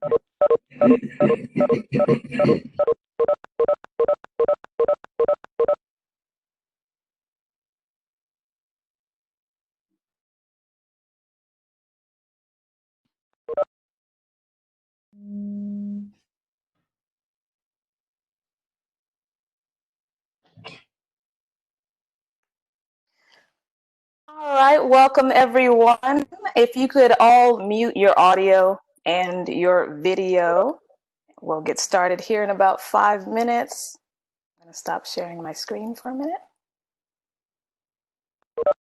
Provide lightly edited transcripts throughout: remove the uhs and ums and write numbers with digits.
All right, welcome everyone. If you could all mute your audio and your video, we'll get started here in about 5 minutes. I'm going to stop sharing my screen for a minute.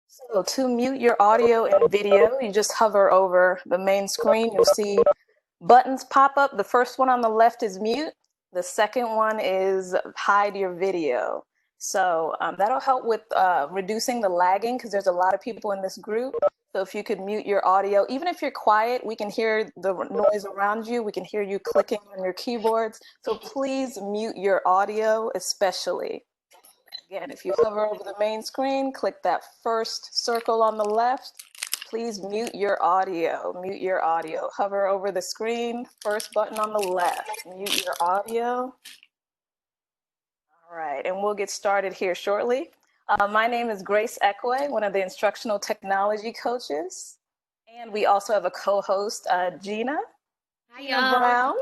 So to mute your audio and video, you just hover over the main screen. You'll see buttons pop up. The first one on the left is mute. The second one is hide your video. So that'll help with reducing the lagging because there's a lot of people in this group. So if you could mute your audio, even if you're quiet, we can hear the noise around you. We can hear you clicking on your keyboards. So please mute your audio, especially. Again, if you hover over the main screen, click that first circle on the left. Please mute your audio. Mute your audio. Hover over the screen, first button on the left. Mute your audio. All right, and we'll get started here shortly. My name is Grace Ekwe, one of the instructional technology coaches. And we also have a co-host, Gina. Hi, Brown.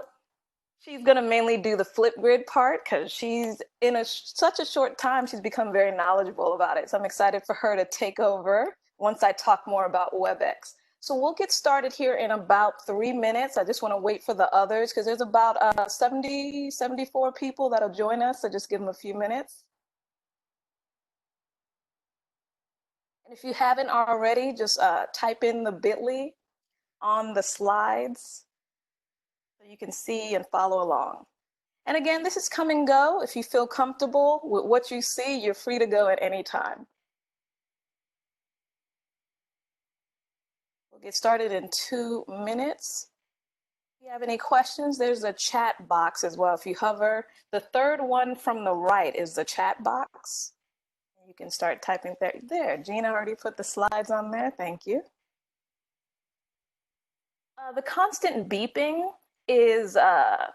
She's going to mainly do the Flipgrid part because she's in such a short time, she's become very knowledgeable about it. So I'm excited for her to take over once I talk more about Webex. So we'll get started here in about 3 minutes. I just want to wait for the others because there's about 74 people that'll join us. So just give them a few minutes. And if you haven't already, just type in the bit.ly on the slides so you can see and follow along. And again, this is come and go. If you feel comfortable with what you see, you're free to go at any time. We'll get started in 2 minutes. If you have any questions, there's a chat box as well. If you hover, the third one from the right is the chat box. You can start typing there. Gina already put the slides on there. Thank you. The constant beeping is the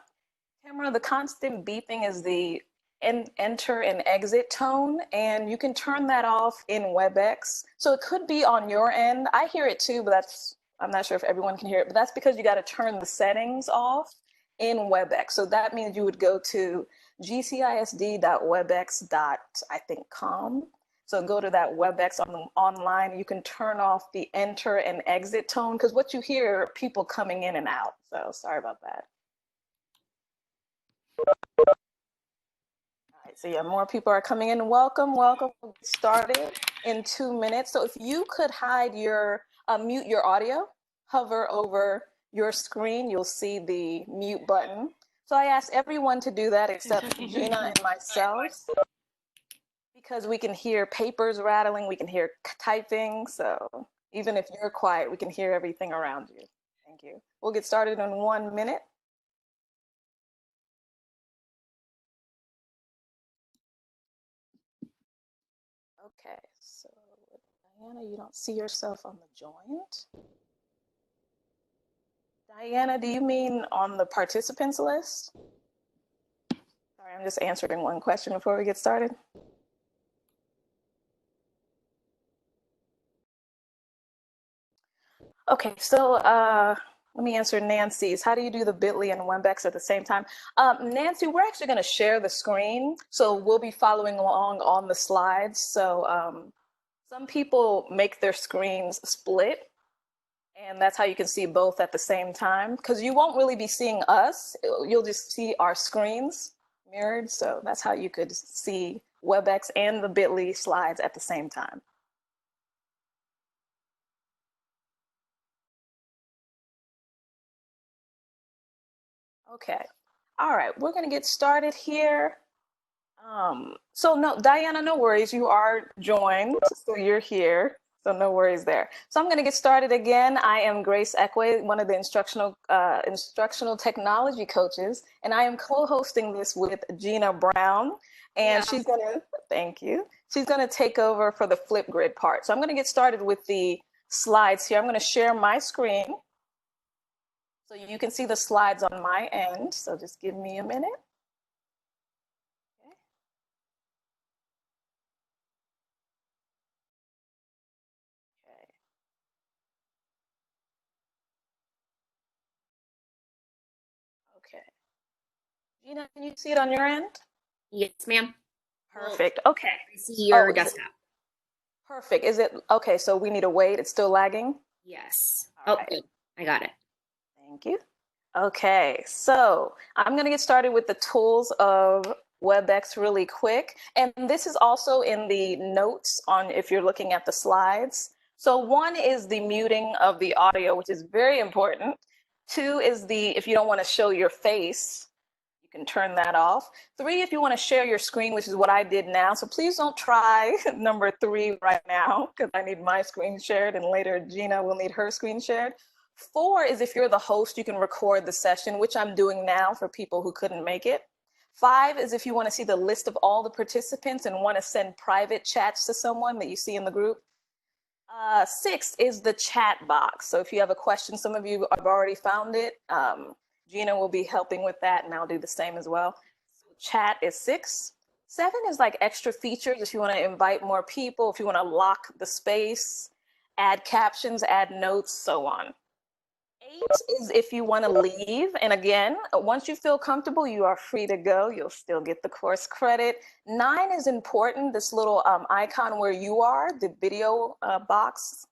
constant beeping is the enter and exit tone, and you can turn that off in Webex. So it could be on your end. I hear it too, but I'm not sure if everyone can hear it, but that's because you got to turn the settings off in Webex. So that means you would go to gcisd.webex.com. So go to that Webex online. You can turn off the enter and exit tone because what you hear are people coming in and out. So sorry about that. All right, so yeah, more people are coming in. Welcome. We'll get started in 2 minutes. So if you could hide your, mute your audio, hover over your screen, you'll see the mute button. So I asked everyone to do that except Gina and myself because we can hear papers rattling, we can hear typing. So even if you're quiet, we can hear everything around you. Thank you. We'll get started in 1 minute. Okay, so Diana, you don't see yourself on the joint. Diana, do you mean on the participants list? Sorry, I'm just answering one question before we get started. Okay, so let me answer Nancy's. How do you do the bit.ly and Webex at the same time? Nancy, we're actually going to share the screen, so we'll be following along on the slides. So some people make their screens split, and that's how you can see both at the same time, because you won't really be seeing us. You'll just see our screens mirrored. So that's how you could see Webex and the bit.ly slides at the same time. Okay. All right, we're going to get started here. So no, Diana, no worries. You are joined, so you're here. So no worries there. So I'm going to get started again. I am Grace Ekwe, one of the instructional technology coaches, and I am co-hosting this with Gina Brown. And she's going to, thank you. She's going to take over for the Flipgrid part. So I'm going to get started with the slides here. I'm going to share my screen. So you can see the slides on my end, so just give me a minute. Okay. Gina, can you see it on your end? Yes, ma'am. Perfect. Okay. I see your desktop. Perfect. Is it okay? So we need to wait. It's still lagging? Yes. All oh, right. Good. I got it. Thank you. Okay, so I'm going to get started with the tools of Webex really quick. And this is also in the notes on if you're looking at the slides. So one is the muting of the audio, which is very important. Two is if you don't want to show your face, you can turn that off. Three, if you want to share your screen, which is what I did now. So please don't try number 3 right now, because I need my screen shared, and later Gina will need her screen shared. 4 is if you're the host, you can record the session, which I'm doing now for people who couldn't make it. 5 is if you want to see the list of all the participants and want to send private chats to someone that you see in the group. 6 is the chat box. So if you have a question, some of you have already found it. Gina will be helping with that, and I'll do the same as well. So chat is 6. 7 is like extra features if you want to invite more people, if you want to lock the space, add captions, add notes, so on. 8 is if you want to leave. And again, once you feel comfortable, you are free to go. You'll still get the course credit. 9 is important, this little icon where you are, the video box.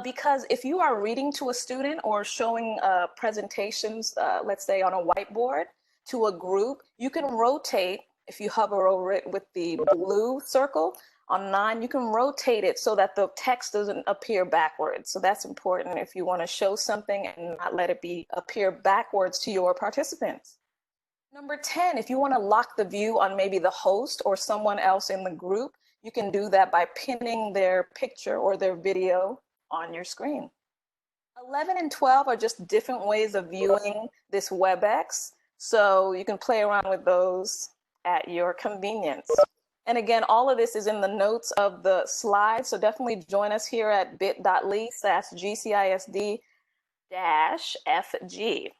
Because if you are reading to a student or showing presentations, let's say on a whiteboard to a group, you can rotate, if you hover over it with the blue circle on 9, you can rotate it so that the text doesn't appear backwards. So that's important if you want to show something and not let it appear backwards to your participants. Number 10, if you want to lock the view on maybe the host or someone else in the group, you can do that by pinning their picture or their video on your screen. 11 and 12 are just different ways of viewing this WebEx, so you can play around with those at your convenience. And again, all of this is in the notes of the slides, so definitely join us here at bit.ly/GCISD-FG.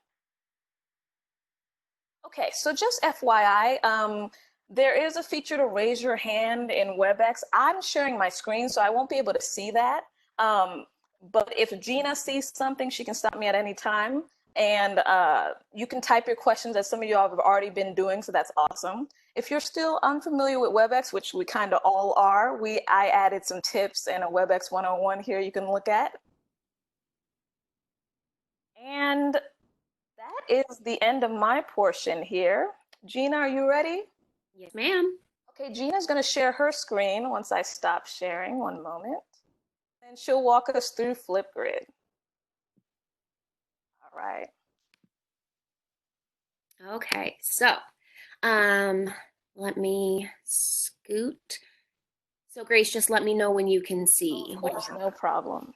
Okay, so just FYI, there is a feature to raise your hand in WebEx. I'm sharing my screen, so I won't be able to see that. But if Gina sees something, she can stop me at any time. And you can type your questions, as some of you all have already been doing, so that's awesome. If you're still unfamiliar with WebEx, which we kind of all are, I added some tips and a WebEx 101 here you can look at. And that is the end of my portion here. Gina, are you ready? Yes, ma'am. Okay, Gina's going to share her screen once I stop sharing. One moment. And she'll walk us through Flipgrid. All right. Okay, so let me scoot. So Grace, just let me know when you can see. Of course, no problem.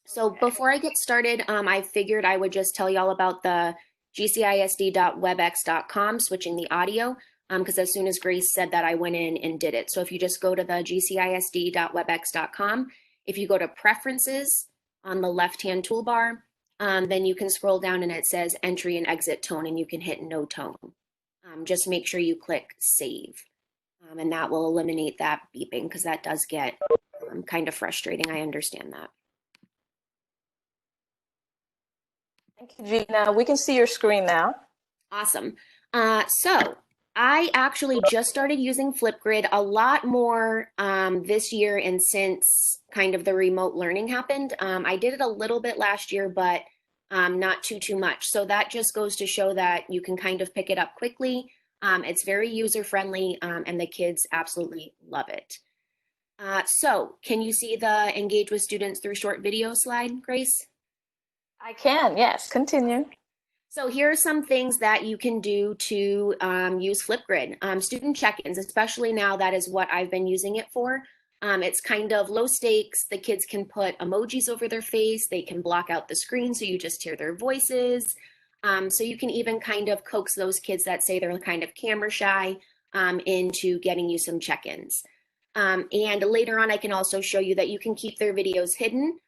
So before I get started, I figured I would just tell y'all about the gcisd.webex.com, switching the audio, because as soon as Grace said that, I went in and did it. So if you just go to the gcisd.webex.com, if you go to Preferences on the left-hand toolbar, then you can scroll down and it says Entry and Exit Tone, and you can hit No Tone. Just make sure you click Save, and that will eliminate that beeping, because that does get kind of frustrating. I understand that. Thank you, Gina. We can see your screen now. Awesome. So I actually just started using Flipgrid a lot more this year, and since kind of the remote learning happened. I did it a little bit last year, but not too much. So that just goes to show that you can kind of pick it up quickly. It's very user-friendly, and the kids absolutely love it. So can you see the Engage with Students through Short Video slide, Grace? I can, yes. Continue. So here are some things that you can do to use Flipgrid. Student check-ins, especially now, that is what I've been using it for. It's kind of low stakes. The kids can put emojis over their face. They can block out the screen so you just hear their voices. So you can even kind of coax those kids that say they're kind of camera shy into getting you some check-ins. And later on, I can also show you that you can keep their videos hidden.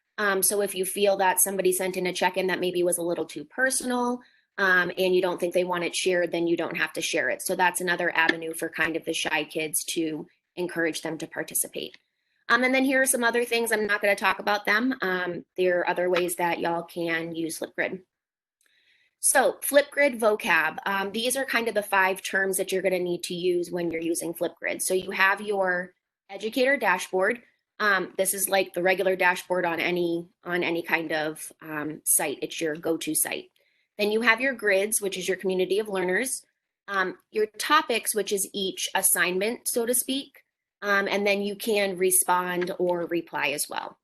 So if you feel that somebody sent in a check-in that maybe was a little too personal, and you don't think they want it shared, then you don't have to share it. So that's another avenue for kind of the shy kids to encourage them to participate. And then here are some other things. I'm not going to talk about them. There are other ways that y'all can use Flipgrid. So Flipgrid Vocab, these are kind of the 5 terms that you're going to need to use when you're using Flipgrid. So you have your educator dashboard. This is like the regular dashboard on any kind of site. It's your go-to site. Then you have your grids, which is your community of learners, your topics, which is each assignment, so to speak, and then you can respond or reply as well.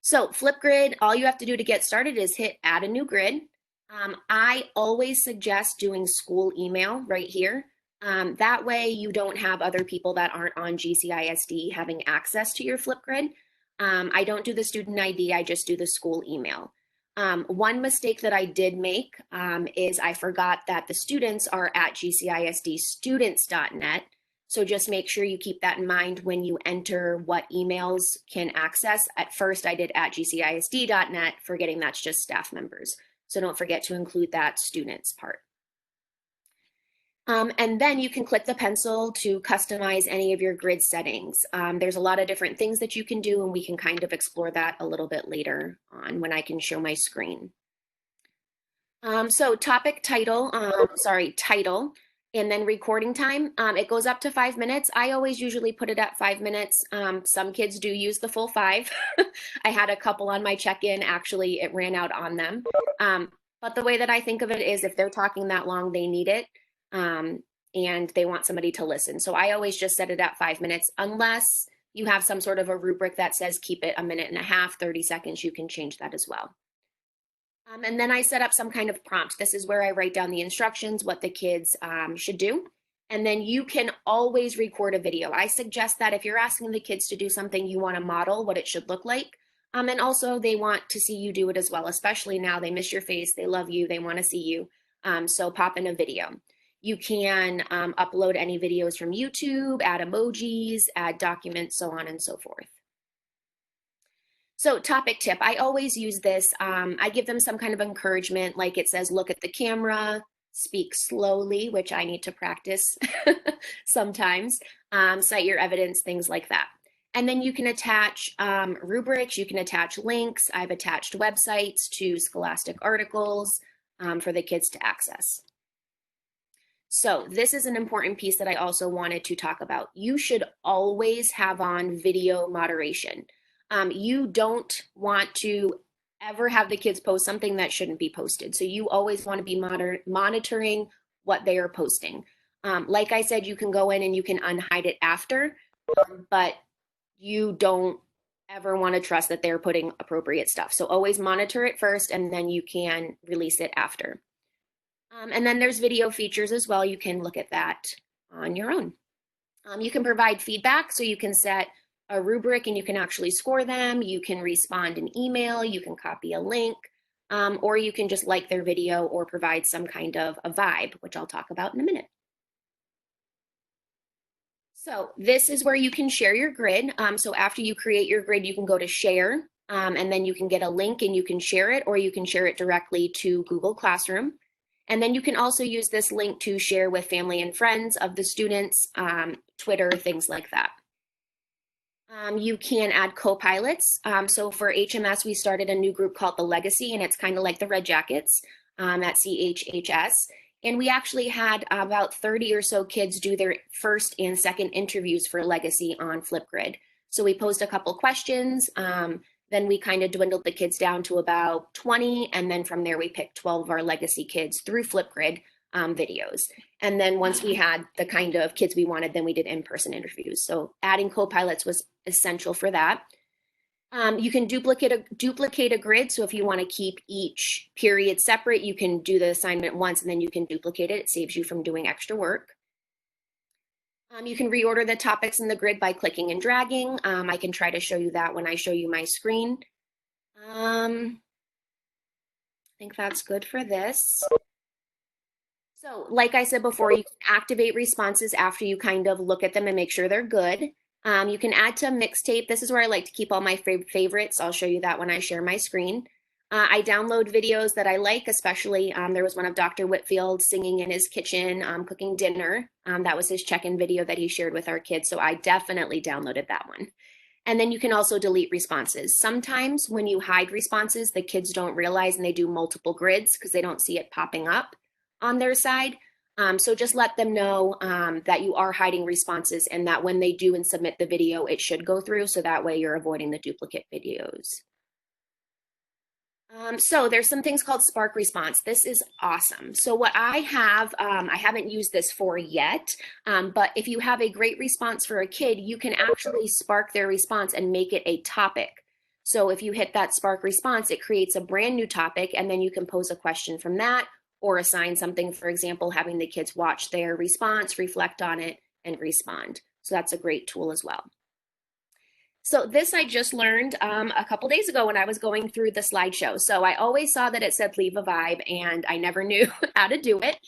So Flipgrid, all you have to do to get started is hit add a new grid. I always suggest doing school email right here. That way you don't have other people that aren't on GCISD having access to your Flipgrid. I don't do the student ID, I just do the school email. One mistake that I did make is I forgot that the students are at gcisdstudents.net. So just make sure you keep that in mind when you enter what emails can access. At first I did at gcisd.net, forgetting that's just staff members. So don't forget to include that students part. And then you can click the pencil to customize any of your grid settings. There's a lot of different things that you can do, and we can kind of explore that a little bit later on when I can show my screen. So topic title, title, and then recording time. It goes up to 5 minutes. I always usually put it at 5 minutes. Some kids do use the full 5. I had a couple on my check-in, actually it ran out on them. But the way that I think of it is if they're talking that long, they need it. And they want somebody to listen. So I always just set it at 5 minutes, unless you have some sort of a rubric that says keep it 1.5 minutes, 30 seconds, you can change that as well. And then I set up some kind of prompt. This is where I write down the instructions, what the kids should do. And then you can always record a video. I suggest that if you're asking the kids to do something, you want to model what it should look like. And also they want to see you do it as well, especially now they miss your face, they love you, they want to see you. So pop in a video. You can upload any videos from YouTube, add emojis, add documents, so on and so forth. So topic tip, I always use this. I give them some kind of encouragement, like it says, look at the camera, speak slowly, which I need to practice sometimes, cite your evidence, things like that. And then you can attach rubrics, you can attach links. I've attached websites to Scholastic articles for the kids to access. So this is an important piece that I also wanted to talk about. You should always have on video moderation. You don't want to ever have the kids post something that shouldn't be posted. So you always want to be monitoring what they are posting. Like I said, you can go in and you can unhide it after, but you don't ever want to trust that they're putting appropriate stuff. So always monitor it first, and then you can release it after. And then there's video features as well. You can look at that on your own. You can provide feedback, so you can set a rubric and you can actually score them. You can respond in email, you can copy a link, or you can just like their video or provide some kind of a vibe, which I'll talk about in a minute. So this is where you can share your grid. So after you create your grid, you can go to share, and then you can get a link and you can share it, or you can share it directly to Google Classroom. And then you can also use this link to share with family and friends of the students, Twitter, things like that. You can add co-pilots. So for HMS, we started a new group called the Legacy, and it's kind of like the Red Jackets at CHHS. And we actually had about 30 or so kids do their first and second interviews for Legacy on Flipgrid. So we posed a couple questions. Then we kind of dwindled the kids down to about 20. And then from there, we picked 12 of our Legacy kids through Flipgrid videos. And then once we had the kind of kids we wanted, then we did in-person interviews. So adding co-pilots was essential for that. You can duplicate a grid. So if you want to keep each period separate, you can do the assignment once and then you can duplicate it. It saves you from doing extra work. You can reorder the topics in the grid by clicking and dragging. I can try to show you that when I show you my screen. I think that's good for this. So like I said before, you can activate responses after you kind of look at them and make sure they're good. You can add to Mixtape. This is where I like to keep all my favorites. I'll show you that when I share my screen. I download videos that I like, especially there was one of Dr. Whitfield singing in his kitchen, cooking dinner. That was his check-in video that he shared with our kids, so I definitely downloaded that one. And then you can also delete responses. Sometimes when you hide responses, the kids don't realize and they do multiple grids because they don't see it popping up on their side. So just let them know that you are hiding responses and that when they do and submit the video, it should go through. So that way you're avoiding the duplicate videos. So there's some things called Spark Response. This is awesome. So what I have, I haven't used this for yet, but if you have a great response for a kid, you can actually spark their response and make it a topic. So if you hit that Spark Response, it creates a brand new topic, and then you can pose a question from that or assign something, for example, having the kids watch their response, reflect on it, and respond. So that's a great tool as well. So this I just learned a couple days ago when I was going through the slideshow. So I always saw that it said leave a vibe and I never knew how to do it.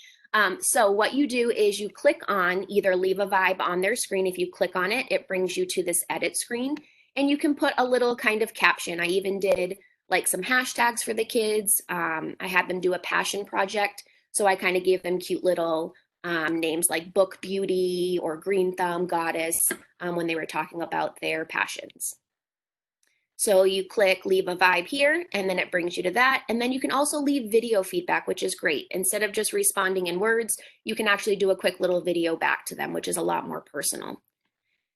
So what you do is you click on either leave a vibe on their screen. If you click on it, it brings you to this edit screen and you can put a little kind of caption. I even did like some hashtags for the kids. I had them do a passion project. So I kind of gave them cute little names like Book Beauty or Green Thumb Goddess when they were talking about their passions. So you click leave a vibe here and then it brings you to that. And then you can also leave video feedback, which is great. Instead of just responding in words, you can actually do a quick little video back to them, which is a lot more personal.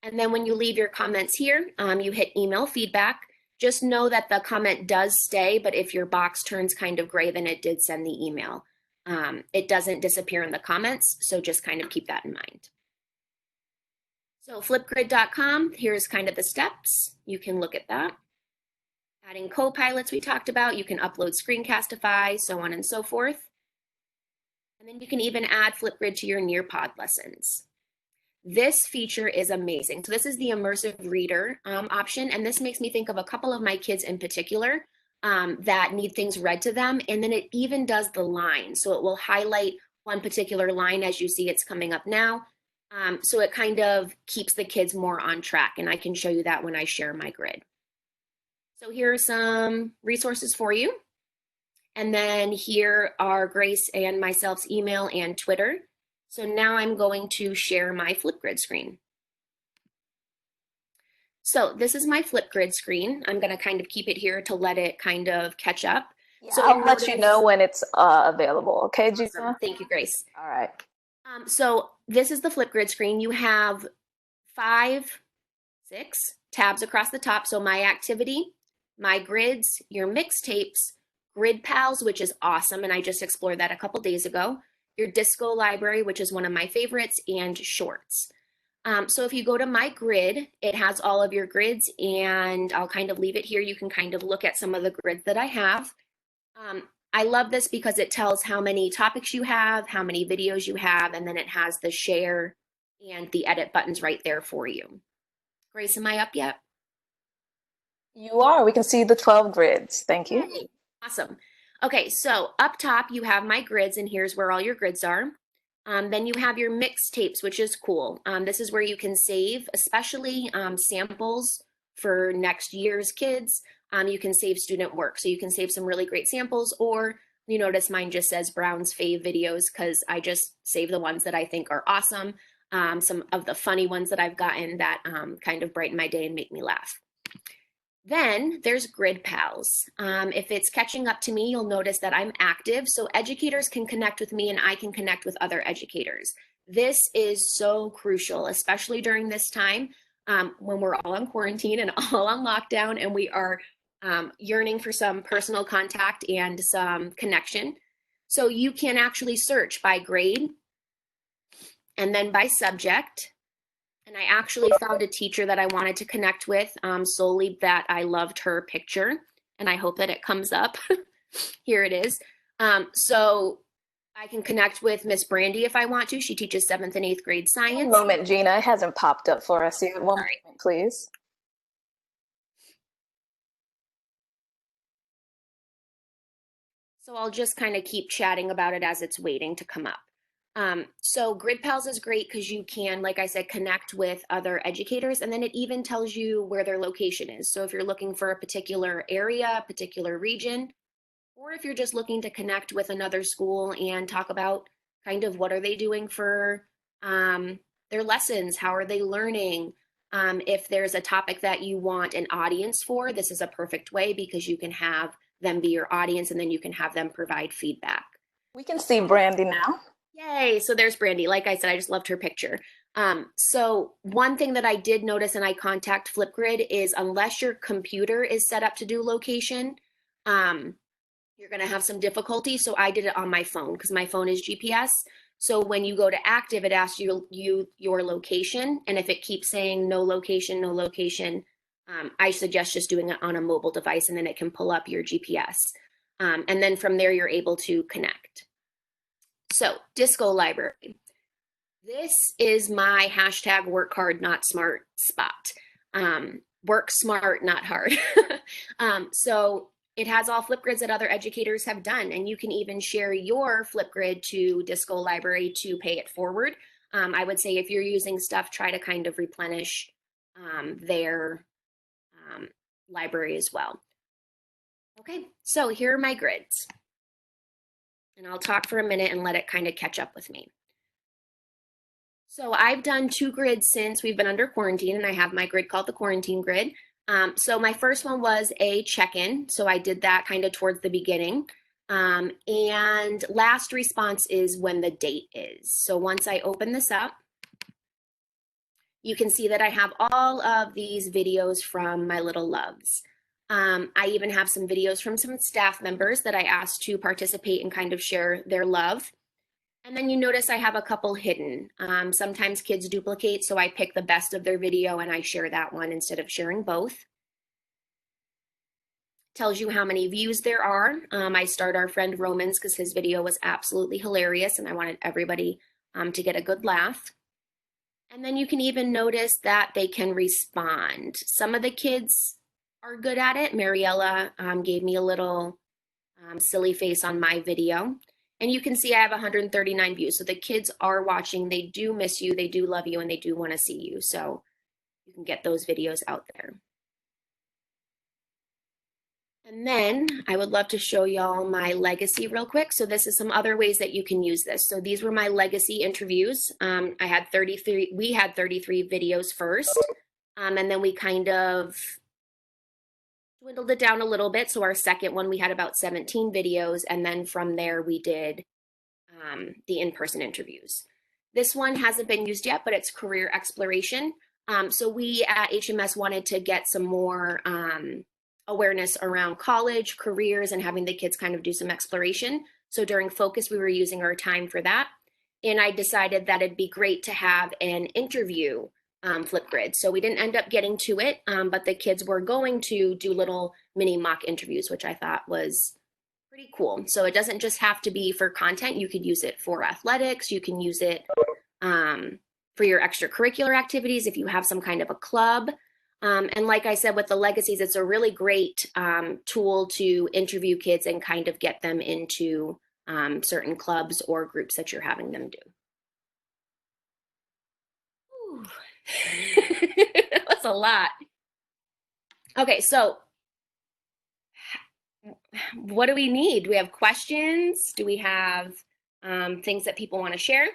And then when you leave your comments here, you hit email feedback. Just know that the comment does stay, but if your box turns kind of gray, then it did send the email. It doesn't disappear in the comments, so just kind of keep that in mind. So flipgrid.com, here's kind of the steps. You can look at that. Adding co-pilots we talked about, you can upload Screencastify, so on and so forth. And then you can even add Flipgrid to your Nearpod lessons. This feature is amazing. So this is the Immersive Reader option, and this makes me think of a couple of my kids in particular that need things read to them, and then it even does the line. So it will highlight one particular line as you see it's coming up now. So it kind of keeps the kids more on track, and I can show you that when I share my grid. So here are some resources for you. And then here are Grace and myself's email and Twitter. So now I'm going to share my Flipgrid screen. So this is my Flipgrid screen. I'm going to kind of keep it here to let it kind of catch up. Yeah, so I'll let you know when it's available. Okay, Gina? Awesome. Thank you, Grace. All right. So this is the Flipgrid screen. You have 6 tabs across the top. So my activity, my grids, your mixtapes, Grid Pals, which is awesome, and I just explored that a couple days ago, your disco library, which is one of my favorites, and shorts. So if you go to my grid, it has all of your grids, and I'll kind of leave it here. You can kind of look at some of the grids that I have. I love this because it tells how many topics you have, how many videos you have, and then it has the share and the edit buttons right there for you. Grace, am I up yet? You are. We can see the 12 grids. Thank you. Yay. Awesome. Okay, so up top you have my grids, and here's where all your grids are. Then you have your mixtapes, which is cool. This is where you can save, especially samples for next year's kids. You can save student work, so you can save some really great samples, or you notice mine just says Brown's Fave videos because I just save the ones that I think are awesome, some of the funny ones that I've gotten that kind of brighten my day and make me laugh. Then there's Grid Pals. If it's catching up to me, you'll notice that I'm active, so educators can connect with me and I can connect with other educators. This is so crucial, especially during this time when we're all on quarantine and all on lockdown, and we are yearning for some personal contact and some connection. So you can actually search by grade and then by subject. And I actually found a teacher that I wanted to connect with solely that I loved her picture, and I hope that it comes up. Here it is. So I can connect with Miss Brandy if I want to. She teaches 7th and 8th grade science. One moment, Gina. It hasn't popped up for us yet. One moment, please. So I'll just kind of keep chatting about it as it's waiting to come up. So GridPals is great because you can, like I said, connect with other educators, and then it even tells you where their location is. So if you're looking for a particular area, particular region, or if you're just looking to connect with another school and talk about kind of what are they doing for their lessons, how are they learning, if there's a topic that you want an audience for, this is a perfect way because you can have them be your audience and then you can have them provide feedback. We can see Brandy now. Yay, so there's Brandy. Like I said, I just loved her picture. So one thing that I did notice, and I contact Flipgrid, is unless your computer is set up to do location, you're going to have some difficulty. So I did it on my phone because my phone is GPS. So when you go to active, it asks you your location. And if it keeps saying no location, no location, I suggest just doing it on a mobile device, and then it can pull up your GPS. And then from there, you're able to connect. So Disco Library. This is my hashtag work hard, not smart spot. Work smart, not hard. So it has all Flipgrids that other educators have done, and you can even share your Flipgrid to Disco Library to pay it forward. I would say if you're using stuff, try to kind of replenish their library as well. Okay, so here are my grids. And I'll talk for a minute and let it kind of catch up with me. So I've done 2 grids since we've been under quarantine, and I have my grid called the quarantine grid. So my first one was a check-in. So I did that kind of towards the beginning. And last response is when the date is. So once I open this up, you can see that I have all of these videos from my little loves. I even have some videos from some staff members that I asked to participate and kind of share their love. And then you notice I have a couple hidden. Sometimes kids duplicate, so I pick the best of their video and I share that one instead of sharing both. Tells you how many views there are. I start our friend Roman's because his video was absolutely hilarious and I wanted everybody to get a good laugh. And then you can even notice that they can respond. Some of the kids are good at it. Mariella gave me a little silly face on my video. And you can see I have 139 views. So the kids are watching. They do miss you. They do love you. And they do want to see you. So you can get those videos out there. And then I would love to show y'all my legacy real quick. So this is some other ways that you can use this. So these were my legacy interviews. We had 33 videos first. And then we kind of dwindled it down a little bit. So our second one, we had about 17 videos. And then from there, we did the in-person interviews. This one hasn't been used yet, but it's career exploration. So we at HMS wanted to get some more awareness around college, careers, and having the kids kind of do some exploration. So during Focus, we were using our time for that. And I decided that it'd be great to have an interview Flipgrid. So we didn't end up getting to it, but the kids were going to do little mini mock interviews, which I thought was pretty cool. So it doesn't just have to be for content. You could use it for athletics. You can use it for your extracurricular activities if you have some kind of a club. And like I said, with the legacies, it's a really great tool to interview kids and kind of get them into certain clubs or groups that you're having them do. That's a lot. Okay, so what do we need? Do we have questions? Do we have things that people want to share?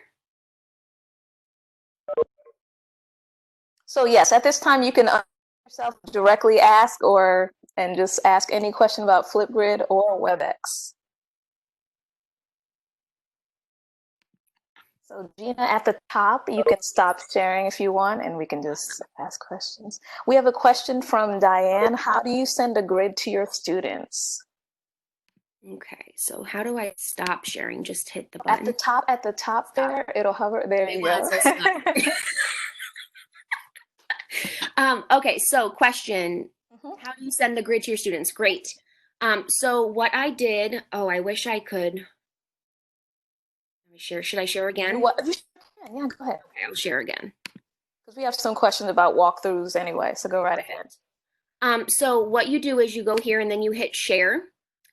So yes, at this time you can yourself directly ask and just ask any question about Flipgrid or Webex. So Gina, at the top, you can stop sharing if you want, and we can just ask questions. We have a question from Diane. How do you send a grid to your students? Okay, so how do I stop sharing? Just hit the button. At the top there, it'll hover. There you go. Okay, so question, how do you send the grid to your students? Great. So what I did, I wish I could. Let me share. Should I share again? Yeah, go ahead. Okay, I'll share again. Because we have some questions about walkthroughs anyway, so go right ahead. So what you do is you go here and then you hit share.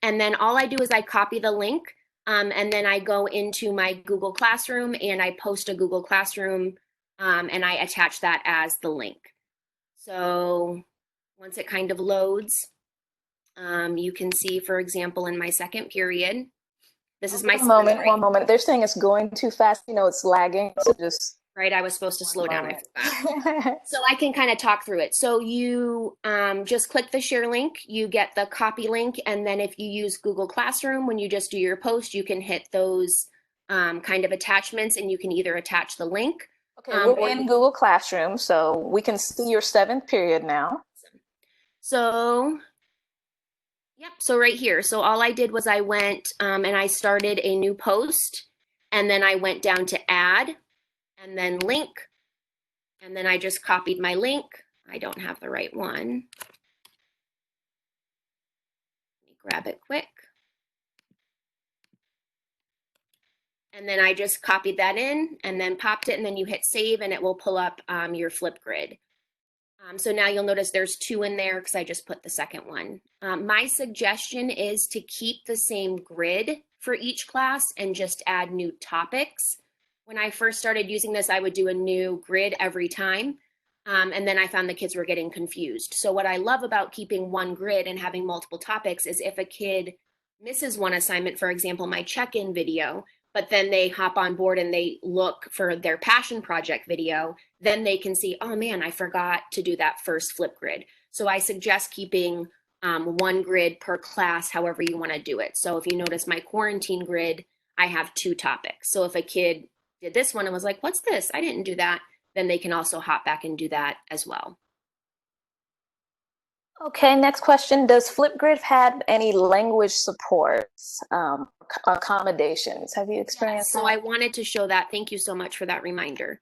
And then all I do is I copy the link. And then I go into my Google Classroom and I post a Google Classroom and I attach that as the link. So once it kind of loads, you can see, for example, in my second period, this is my one moment. They're saying it's going too fast. You know, it's lagging. So just right. I was supposed to slow down. I forgot. So I can kind of talk through it. So you just click the share link, you get the copy link, and then if you use Google Classroom, when you just do your post, you can hit those kind of attachments, and you can either attach the link. Okay, we're in Google Classroom, so we can see your 7th period now. So yep, so right here. So all I did was I went and I started a new post, and then I went down to add, and then link, and then I just copied my link. I don't have the right one. Let me grab it quick. And then I just copied that in and then popped it, and then you hit save and it will pull up your Flipgrid. So now you'll notice there's 2 in there because I just put the second one. My suggestion is to keep the same grid for each class and just add new topics. When I first started using this, I would do a new grid every time. And then I found the kids were getting confused. So what I love about keeping one grid and having multiple topics is if a kid misses one assignment, for example, my check-in video, but then they hop on board and they look for their passion project video, then they can see, oh man, I forgot to do that first Flipgrid. So I suggest keeping one grid per class, however you want to do it. So if you notice my quarantine grid, I have 2 topics. So if a kid did this one and was like, what's this? I didn't do that. Then they can also hop back and do that as well. Okay, next question. Does Flipgrid have any language supports, accommodations? Have you experienced that? So I wanted to show that. Thank you so much for that reminder.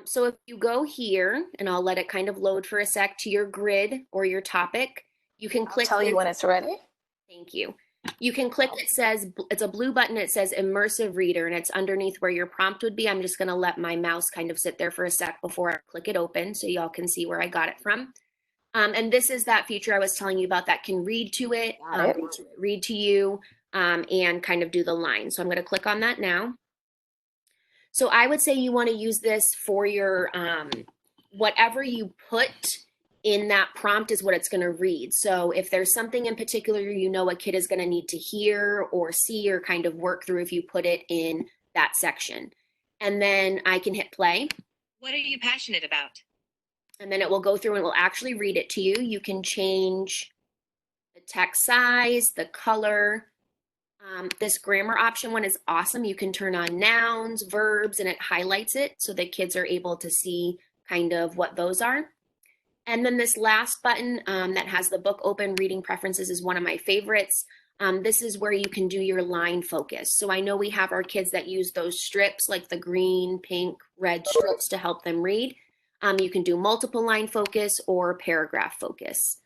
So if you go here, and I'll let it kind of load for a sec, to your grid or your topic, you can click. I'll tell you when it's ready. Thank you. You can click, it says, it's a blue button, it says Immersive Reader, and it's underneath where your prompt would be. I'm just going to let my mouse kind of sit there for a sec before I click it open so y'all can see where I got it from. And this is that feature I was telling you about that can read to it, read to you, and kind of do the line. So I'm going to click on that now. So I would say you want to use this for your, whatever you put in that prompt is what it's going to read. So if there's something in particular you know a kid is going to need to hear or see or kind of work through, if you put it in that section. And then I can hit play. What are you passionate about? And then it will go through and it will actually read it to you. You can change the text size, the color. This grammar option one is awesome. You can turn on nouns, verbs, and it highlights it so the kids are able to see kind of what those are. And then this last button that has the book open, reading preferences, is one of my favorites. This is where you can do your line focus. So I know we have our kids that use those strips, like the green, pink, red strips to help them read. You can do multiple line focus or paragraph focus,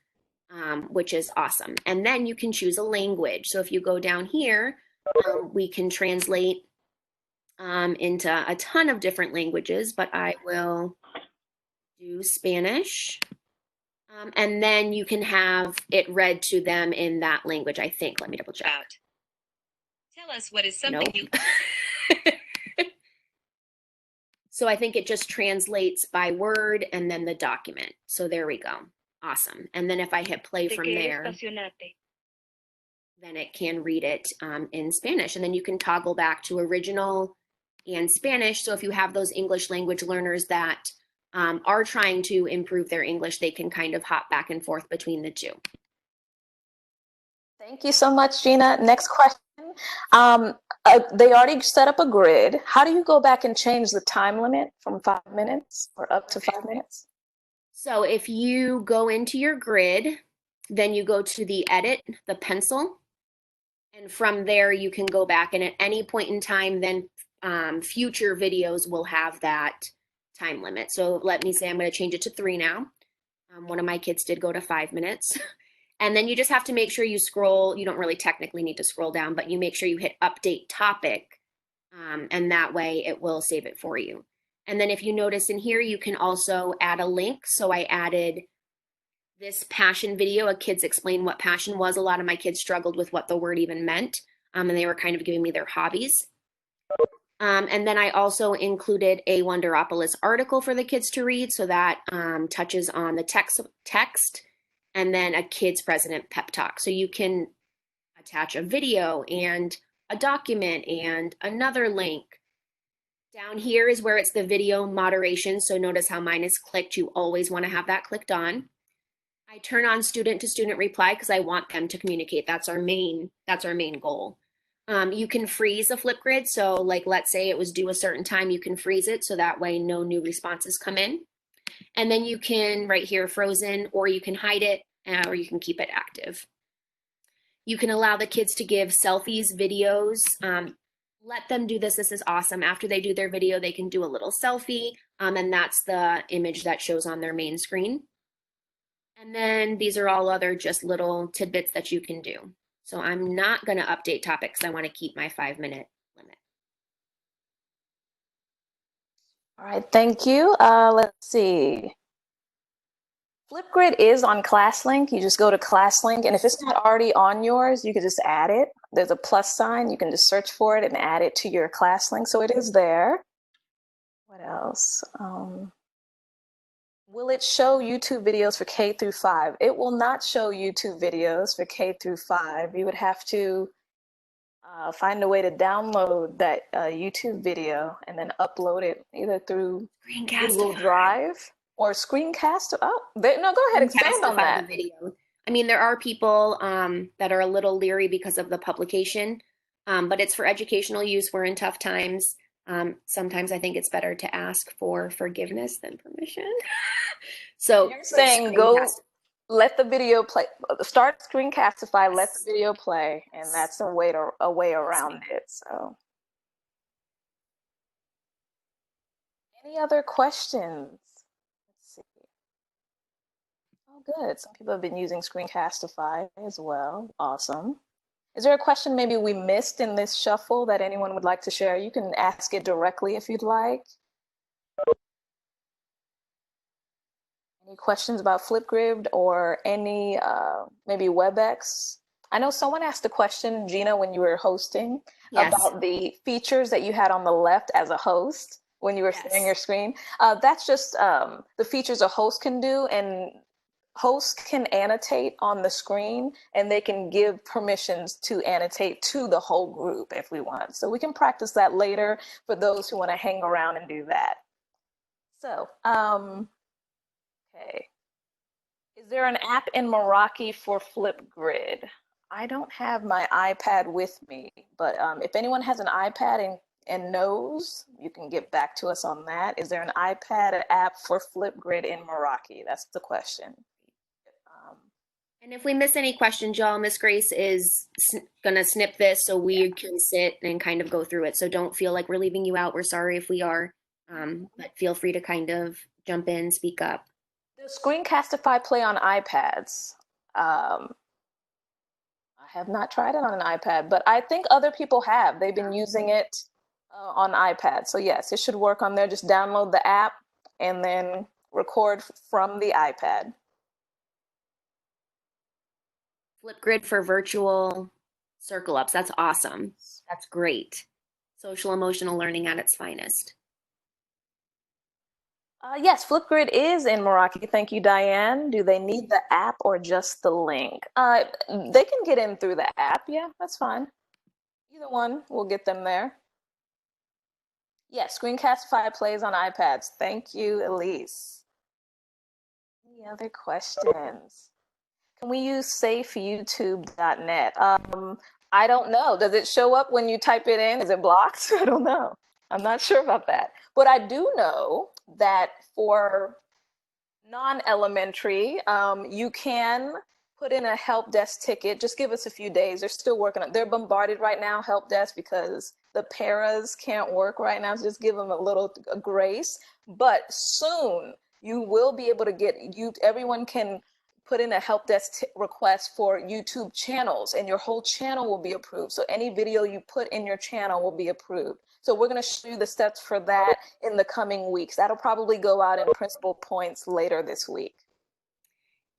which is awesome. And then you can choose a language. So if you go down here, we can translate into a ton of different languages, but I will do Spanish. And then you can have it read to them in that language, I think. Let me double check. Tell us what is something you... So I think it just translates by word and then the document. So there we go. Awesome. And then if I hit play from there, then it can read it in Spanish. And then you can toggle back to original and Spanish. So if you have those English language learners that are trying to improve their English, they can kind of hop back and forth between the two. Thank you so much, Gina. Next question. They already set up a grid. How do you go back and change the time limit from 5 minutes or up to 5 minutes? So if you go into your grid, then you go to the edit, the pencil, and from there you can go back, and at any point in time, then future videos will have that time limit. So let me say I'm going to change it to 3 now. One of my kids did go to 5 minutes. And then you just have to make sure you scroll. You don't really technically need to scroll down, but you make sure you hit update topic, and that way it will save it for you. And then if you notice in here, you can also add a link. So I added this passion video. A kids explain what passion was. A lot of my kids struggled with what the word even meant. and they were kind of giving me their hobbies. And then I also included a Wonderopolis article for the kids to read, so that touches on the text, and then a kids president pep talk. So you can attach a video and a document and another link. Down here is where it's the video moderation. So notice how mine is clicked. You always want to have that clicked on. I turn on student to student reply because I want them to communicate. That's our main goal. You can freeze a Flipgrid. So like, let's say it was due a certain time, you can freeze it. So that way no new responses come in. And then you can, right here, frozen, or you can hide it, or you can keep it active. You can allow the kids to give selfies, videos. Let them do this. This is awesome. After they do their video, they can do a little selfie, and that's the image that shows on their main screen. And then these are all other just little tidbits that you can do. So I'm not going to update topics. I want to keep my 5-minute limit. All right, thank you. Let's see. Flipgrid is on ClassLink. You just go to ClassLink, and if it's not already on yours, you can just add it. There's a plus sign. You can just search for it and add it to your ClassLink, so it is there. What else? Will it show YouTube videos for K through 5? It will not show YouTube videos for K through 5. You would have to find a way to download that YouTube video and then upload it either through Google Drive or Screencast. Oh, no, go ahead, expand on that. The video. I mean, there are people that are a little leery because of the publication, but it's for educational use. We're in tough times. Sometimes I think it's better to ask for forgiveness than permission. So you're saying go let the video play, start Screencastify, let the video play, and that's a way around it. So any other questions? Let's see. Oh, good. Some people have been using Screencastify as well. Awesome. Is there a question maybe we missed in this shuffle that anyone would like to share? You can ask it directly if you'd like. Any questions about Flipgrid or any maybe Webex? I know someone asked a question, Gina, when you were hosting, about the features that you had on the left as a host when you were sharing your screen. That's just the features a host can do, and hosts can annotate on the screen, and they can give permissions to annotate to the whole group if we want. So we can practice that later for those who want to hang around and do that. So, okay. Is there an app in Meraki for Flipgrid? I don't have my iPad with me, but if anyone has an iPad and knows, you can get back to us on that. Is there an iPad app for Flipgrid in Meraki? That's the question. And if we miss any questions, y'all, Miss Grace is going to snip this so we can sit and kind of go through it. So don't feel like we're leaving you out. We're sorry if we are, but feel free to kind of jump in, speak up. Does Screencastify play on iPads? I have not tried it on an iPad, but I think other people have. They've been using it on iPad. So yes, it should work on there. Just download the app and then record from the iPad. Flipgrid for virtual circle ups. That's awesome. That's great. Social emotional learning at its finest. Yes, Flipgrid is in Meraki. Thank you, Diane. Do they need the app or just the link? They can get in through the app. Yeah, that's fine. Either one will get them there. Yes, Screencastify plays on iPads. Thank you, Elise. Any other questions? Can we use safeyoutube.net? I don't know. Does it show up when you type it in? Is it blocked? I don't know. I'm not sure about that. But I do know that for non-elementary, you can put in a help desk ticket. Just give us a few days. They're still working on it. They're bombarded right now, help desk, because the paras can't work right now. So just give them a little grace. But soon you will be able to get, everyone can put in a help desk request for YouTube channels, and your whole channel will be approved. So any video you put in your channel will be approved. So we're going to show you the steps for that in the coming weeks. That'll probably go out in principal points later this week.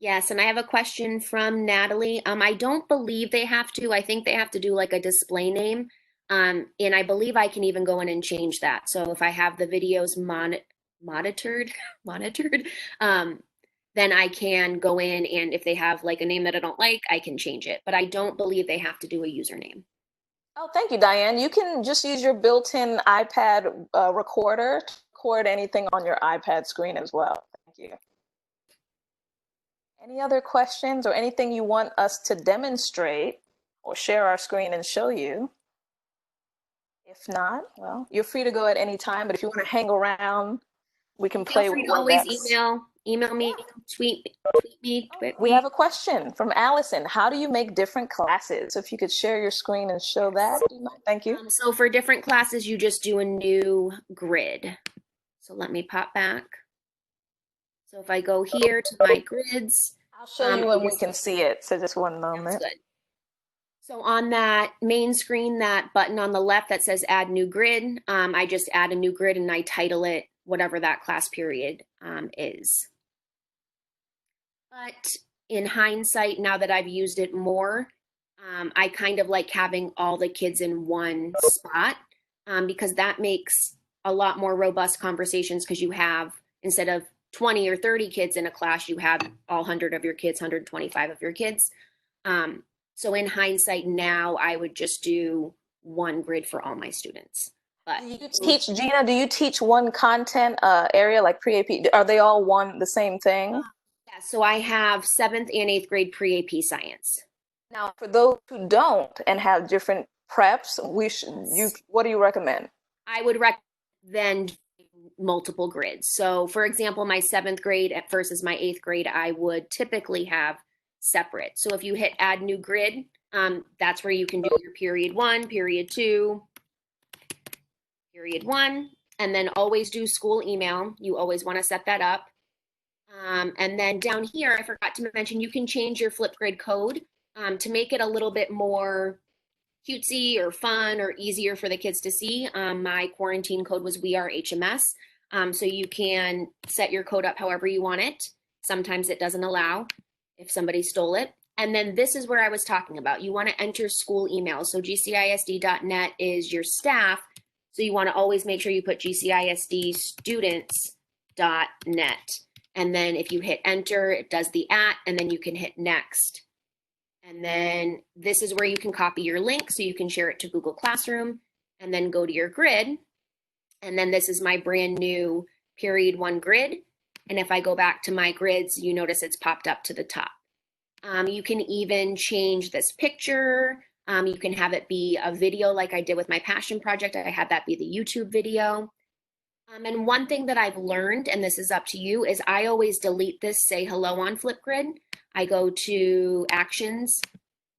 Yes, and I have a question from Natalie. I don't believe they have to. I think they have to do like a display name. And I believe I can even go in and change that. So if I have the videos monitored, monitored, then I can go in, and if they have like a name that I don't like, I can change it. But I don't believe they have to do a username. Oh, thank you, Diane. You can just use your built-in iPad recorder to record anything on your iPad screen as well. Thank you. Any other questions or anything you want us to demonstrate or share our screen and show you? If not, well, you're free to go at any time, but if you want to hang around, we can Feel play free with to always Webex. email me, tweet me, tweet We me. have a question from Allison. How do you make different classes? So if you could share your screen and show that, thank you. So for different classes, you just do a new grid. So let me pop back. So if I go here to my grids, I'll show you when we can see it. So just one moment. good. So on that main screen, that button on the left that says add new grid, I just add a new grid and I title it whatever that class period is. But in hindsight, now that I've used it more, I kind of like having all the kids in one spot because that makes a lot more robust conversations, because you have, instead of 20 or 30 kids in a class, you have all 100 of your kids, 125 of your kids. So in hindsight now, I would just do one grid for all my students. But do you teach, Gina, do you teach one content area like pre-AP? Are they all the same thing? Yeah, so I have 7th and 8th grade pre-AP science. Now, for those who don't and have different preps, what do you recommend? I would recommend multiple grids. So for example, my 7th grade versus my 8th grade, I would typically have separate. So if you hit add new grid, that's where you can do your period 1, period 2, period 1, and then always do school email. You always want to set that up. And then down here, I forgot to mention, you can change your Flipgrid code to make it a little bit more cutesy or fun or easier for the kids to see. My quarantine code was We Are HMS. So you can set your code up however you want it. Sometimes it doesn't allow if somebody stole it. And then this is where I was talking about. You want to enter school email. So gcisd.net is your staff. So you want to always make sure you put gcisdstudents.net. And then if you hit enter, it does the @ and then you can hit next. And then this is where you can copy your link so you can share it to Google Classroom, and then go to your grid. And then this is my brand new period 1 grid. And if I go back to my grids, you notice it's popped up to the top. You can even change this picture. You can have it be a video like I did with my passion project. I had that be the YouTube video. And one thing that I've learned, and this is up to you, is I always delete this say hello on Flipgrid. I go to actions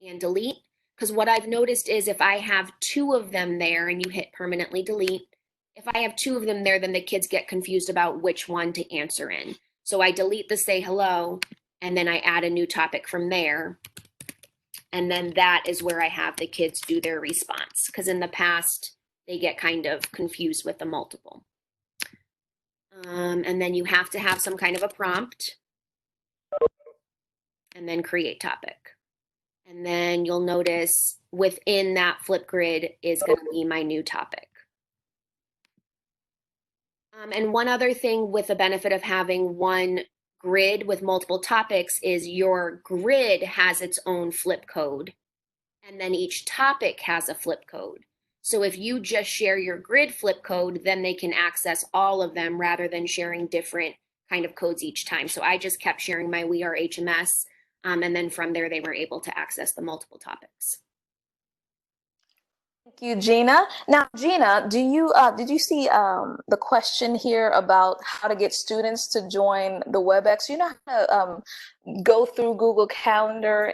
and delete, because what I've noticed is if I have 2 of them there and you hit permanently delete, if I have 2 of them there, then the kids get confused about which one to answer in. So I delete the say hello, and then I add a new topic from there. And then that is where I have the kids do their response, because in the past, they get kind of confused with the multiple. And then you have to have some kind of a prompt, and then create topic. And then you'll notice within that Flipgrid is going to be my new topic. And one other thing with the benefit of having one grid with multiple topics is your grid has its own flip code, and then each topic has a flip code. So if you just share your grid flip code, then they can access all of them rather than sharing different kind of codes each time. So I just kept sharing my We Are HMS, and then from there they were able to access the multiple topics. Thank you, Gina. Now, Gina, did you see the question here about how to get students to join the Webex? You know how to go through Google Calendar,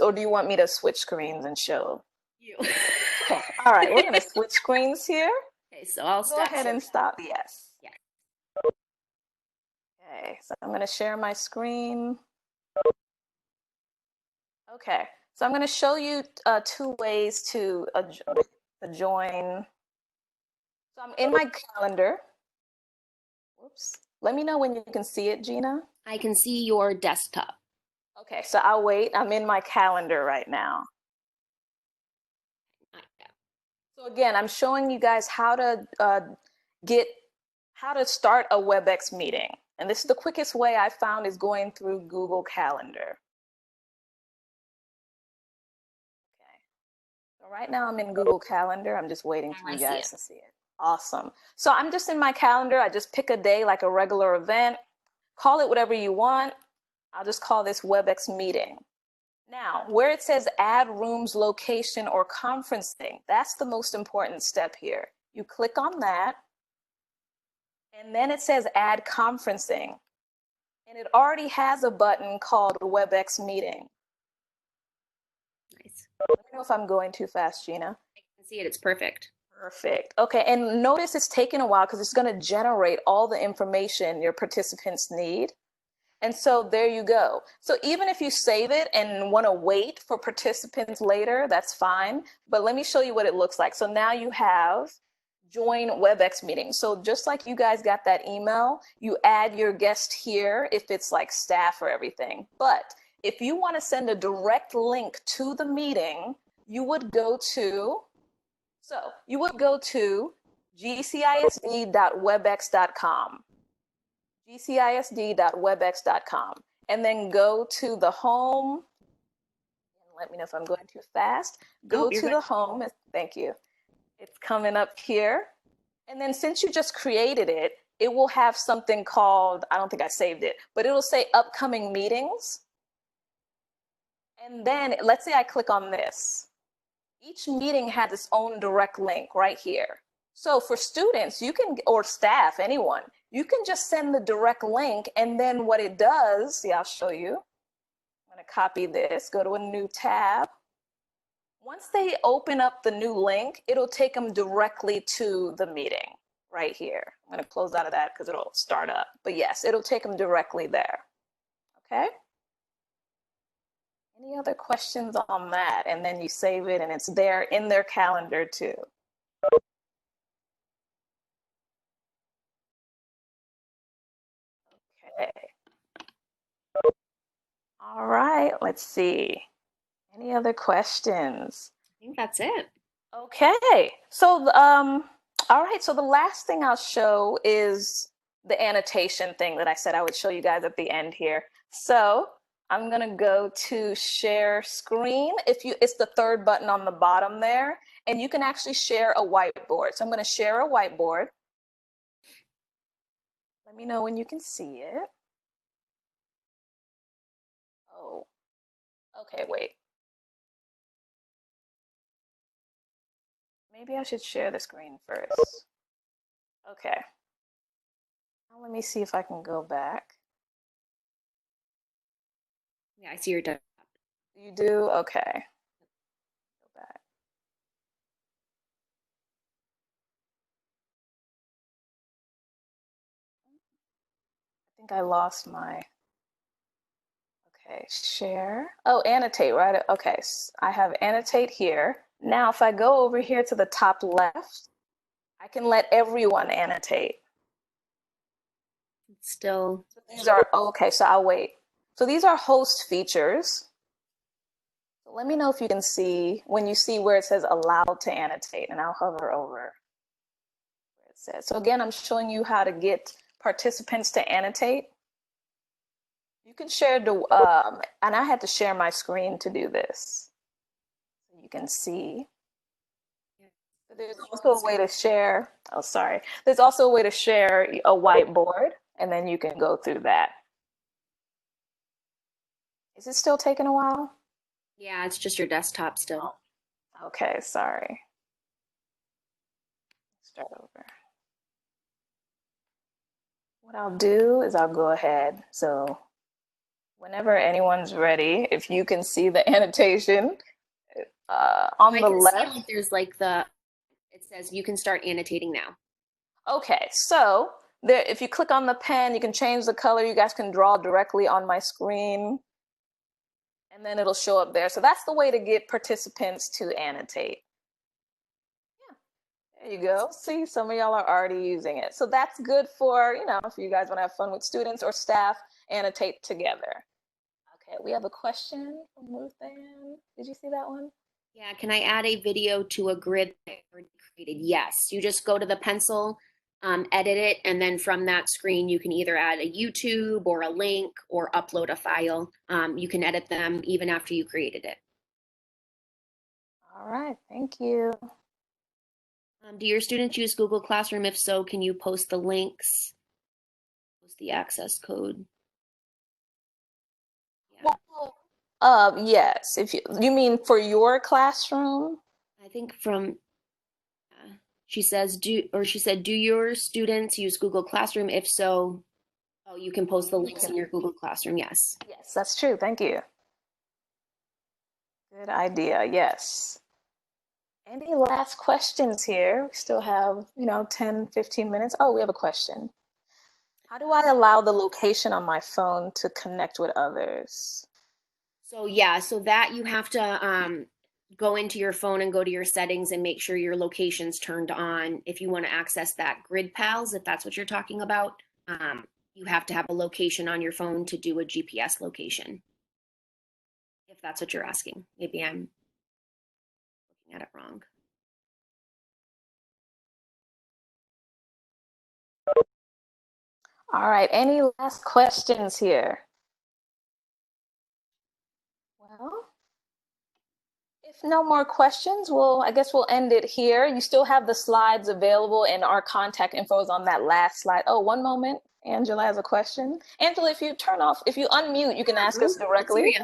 or do you want me to switch screens and show? You. Okay. All right. We're going to switch screens here. Okay, so I'll go ahead and stop. Yes. Yeah. Okay. So I'm going to share my screen. Okay. So I'm going to show you 2 ways to join. So I'm in my calendar. Whoops. Let me know when you can see it, Gina. I can see your desktop. Okay, so I'll wait. I'm in my calendar right now. So again, I'm showing you guys how to start a WebEx meeting. And this is the quickest way I found is going through Google Calendar. Okay. So right now I'm in Google Calendar. I'm just waiting for you guys to see it. Awesome. So I'm just in my calendar. I just pick a day like a regular event. Call it whatever you want. I'll just call this WebEx meeting. Now, where it says add rooms, location, or conferencing, that's the most important step here. You click on that, and then it says add conferencing. And it already has a button called WebEx meeting. Nice. Let me know if I'm going too fast, Gina. I can see it. It's perfect. Perfect. Okay, and notice it's taking a while because it's going to generate all the information your participants need. And so there you go. So even if you save it and want to wait for participants later, that's fine. But let me show you what it looks like. So now you have join WebEx meeting. So just like you guys got that email, you add your guest here if it's like staff or everything. But if you want to send a direct link to the meeting, you would go to gcisd.webex.com. gcisd.webex.com, and then go to the home. Let me know if I'm going too fast. Go to the home. Thank you. It's coming up here. And then since you just created it, it will have something called, I don't think I saved it, but it'll say upcoming meetings. And then let's say I click on this. Each meeting has its own direct link right here. So for students, you can, or staff, anyone, you can just send the direct link, and then what it does, see, I'll show you. I'm going to copy this, go to a new tab. Once they open up the new link, it'll take them directly to the meeting right here. I'm going to close out of that because it'll start up. But yes, it'll take them directly there. Okay? Any other questions on that? And then you save it, and it's there in their calendar too. Okay. All right, let's see. Any other questions? I think that's it. Okay, so all right, so the last thing I'll show is the annotation thing that I said I would show you guys at the end here. So I'm gonna go to share screen. It's the third button on the bottom there, and you can actually share a whiteboard. So I'm gonna share a whiteboard. Let me know when you can see it. Oh, okay, wait. Maybe I should share the screen first. Okay. Now let me see if I can go back. Yeah, I see your desktop. You do? Okay. Go back. I think I lost my, okay, share. Oh, annotate, right? Okay, I have annotate here. Now, if I go over here to the top left, I can let everyone annotate. It's still. So these are, okay, so I'll wait. So these are host features. So let me know if you can see, when you see where it says allowed to annotate, and I'll hover over where it says. So again, I'm showing you how to get participants to annotate. You can share the, and I had to share my screen to do this. So you can see. There's also a way to share, oh, sorry. There's also a way to share a whiteboard, and then you can go through that. Is it still taking a while? Yeah, it's just your desktop still. Oh, okay, sorry. Start over. What I'll do is I'll go ahead. So whenever anyone's ready, if you can see the annotation on the left. See, like, there's like it says you can start annotating now. Okay, so there, if you click on the pen, you can change the color. You guys can draw directly on my screen, and then it'll show up there. So that's the way to get participants to annotate. Yeah, there you go. See, some of y'all are already using it. So that's good for, you know, if you guys want to have fun with students or staff, annotate together. right, we have a question from Ruth Ann. Did you see that one? Yeah, can I add a video to a grid that I already created? Yes, you just go to the pencil, edit it, and then from that screen, you can either add a YouTube or a link or upload a file. You can edit them even after you created it. All right, thank you. Do your students use Google Classroom? If so, can you post the links? Post the access code. Yeah. Yes, if you mean for your classroom? I think from she said, do your students use Google Classroom? If so, oh, you can post the links in your Google Classroom. Yes. Yes, that's true. Thank you. Good idea. Yes. Any last questions here? We still have, 10, 15 minutes. Oh, we have a question. How do I allow the location on my phone to connect with others? So yeah, so that you have to go into your phone and go to your settings and make sure your location's turned on. If you want to access that Grid Pals, if that's what you're talking about, you have to have a location on your phone to do a GPS location. If that's what you're asking. Maybe I'm looking at it wrong. All right, any last questions here? Well, if no more questions, I guess we'll end it here. You still have the slides available and our contact info is on that last slide. Oh, one moment. Angela has a question. Angela, if you unmute, you can ask us directly.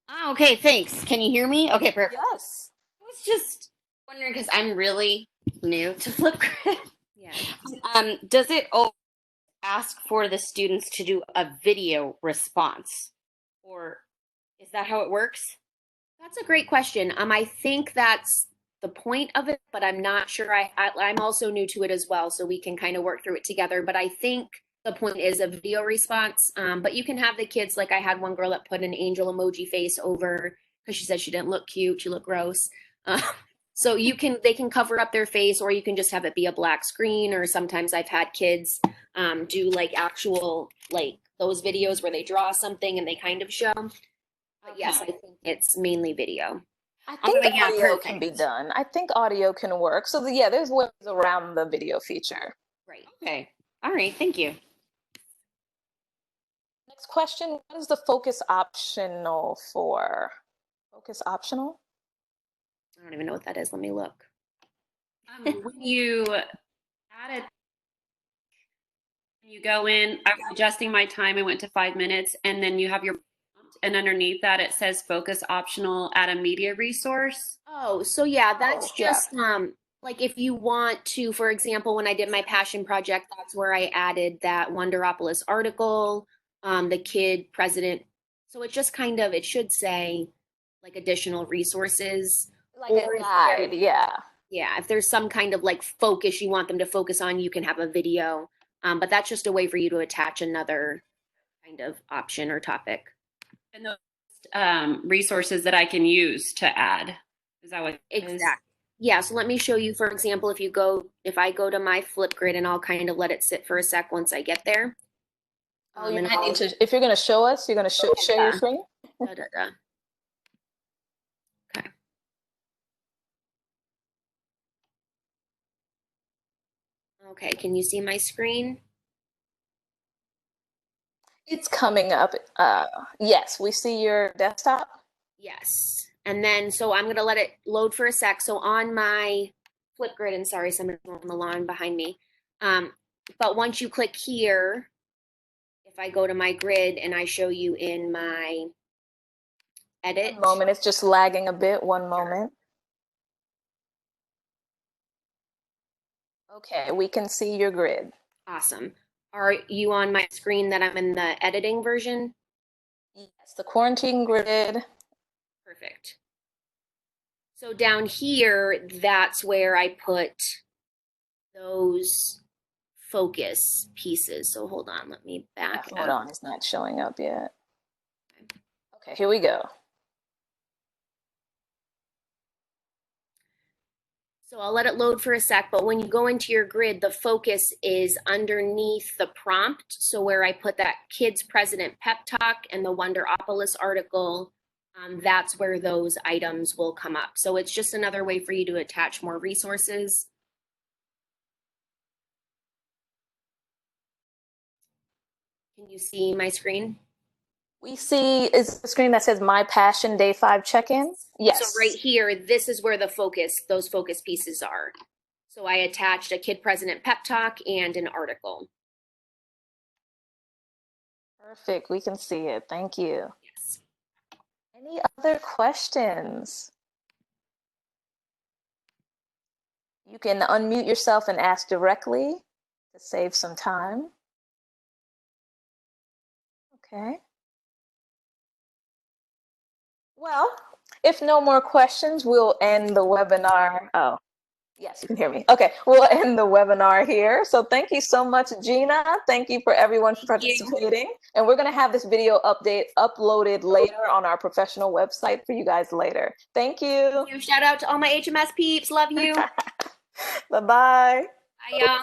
Oh, okay, thanks. Can you hear me? Okay, perfect. Yes. I was just wondering because I'm really new to Flipgrid. Yeah. Does it always ask for the students to do a video response, or is that how it works? That's a great question. I think that's the point of it, but I'm not sure. I'm also new to it as well, so we can kind of work through it together. But I think the point is a video response. But you can have the kids, like I had one girl that put an angel emoji face over because she said she didn't look cute, she looked gross. So they can cover up their face, or you can just have it be a black screen. Or sometimes I've had kids do like actual those videos where they draw something and they kind of show. But yes, I think it's mainly video. I think audio can be done. I think audio can work. So there's ways around the video feature. Right. Okay. All right. Thank you. Next question, what is the focus optional for? Focus optional? I don't even know what that is. Let me look. When you add it, you go in, I was adjusting my time, I went to 5 minutes, and then you have your prompt, and underneath that it says focus optional, add a media resource. Oh, so yeah, that's just like if you want to, for example, when I did my passion project, that's where I added that Wonderopolis article, the kid president. So it just it should say like additional resources. Like a guide, yeah. Yeah, if there's some kind of like focus you want them to focus on, you can have a video. But that's just a way for you to attach another kind of option or topic. And those resources that I can use to add. Is that what it is? Exactly. Yeah, so let me show you, for example, if I go to my Flipgrid, and I'll kind of let it sit for a sec once I get there. Oh, you might need to, if you're going to show us, you're going to share your screen? Okay. Okay, can you see my screen? It's coming up. Yes, we see your desktop. Yes. And then, so I'm going to let it load for a sec. So on my Flipgrid, and sorry, somebody's on the lawn behind me. But once you click here, if I go to my grid and I show you in my edit. 1 moment, it's just lagging a bit. 1 moment. Okay, we can see your grid. Awesome. Are you on my screen that I'm in the editing version? Yes, the quarantine grid. Perfect. So down here, that's where I put those focus pieces. So hold on, let me back out. Hold on, it's not showing up yet. Okay, here we go. So I'll let it load for a sec, but when you go into your grid, the focus is underneath the prompt. So where I put that Kids President Pep Talk and the Wonderopolis article, that's where those items will come up. So it's just another way for you to attach more resources. Can you see my screen? We see, is the screen that says My Passion Day 5 check-in? Yes. So right here, this is where the focus, those focus pieces are. So I attached a Kid President Pep Talk and an article. Perfect, we can see it, thank you. Yes. Any other questions? You can unmute yourself and ask directly to save some time. Okay. Well, if no more questions, we'll end the webinar. Oh, yes, you can hear me. Okay, we'll end the webinar here. So thank you so much, Gina. Thank you for everyone for participating. And we're going to have this video uploaded later on our professional website for you guys later. Thank you. Shout out to all my HMS peeps. Love you. Bye-bye. Bye, y'all.